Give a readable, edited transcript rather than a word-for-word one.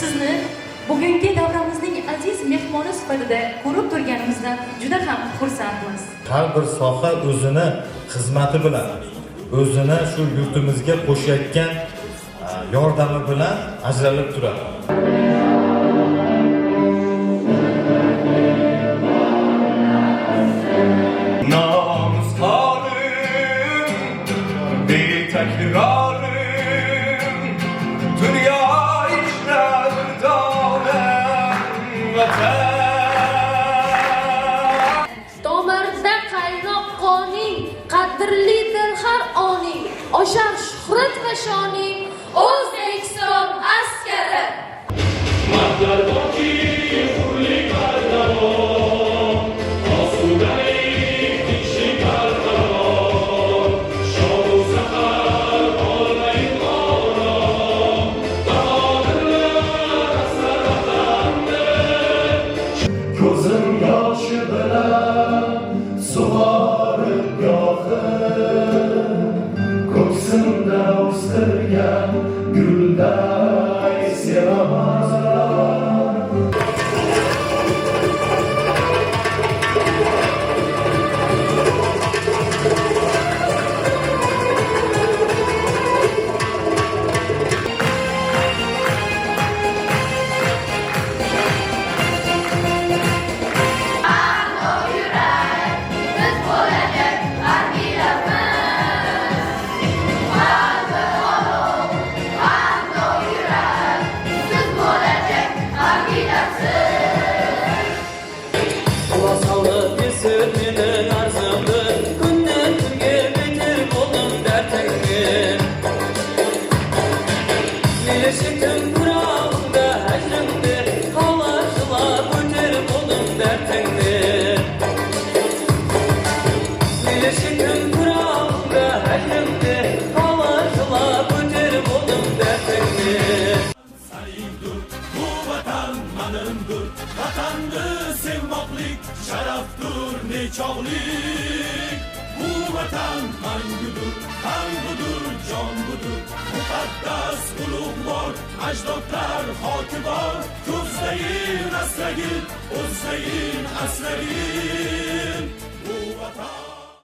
sizni bugungi davramizning aziz mehmoni sifatida ko'rib turganimizdan juda ham xursandmiz. Har bir soha o'zini xizmati bilan, o'zini shu yurtimizga qo'shayotgan yordami bilan ajralib turadi. Tomirda qaynoq qoning, qadrlidir har oning, oshar shuhrat va shoning, O'zbekiston askari. Mardlar borki, hurlik qadrdon, osudalik, tinchlik qadrdon, shon-u zafar olmay orom, bahodirlar asar vatanni. Ko'zim yoshi bilan sug'orib gohim, ko'ksimda o'stirgan gulday sevaman. Vatanni sevmoqlik sharafdir nechog'lik. Bu vatan mangudur, qon budur, jon budur. Muqaddas ulug'vor ajdodlar hoki bor. Ko'zlayin asragin, o'zlayin asragin. Bu vatan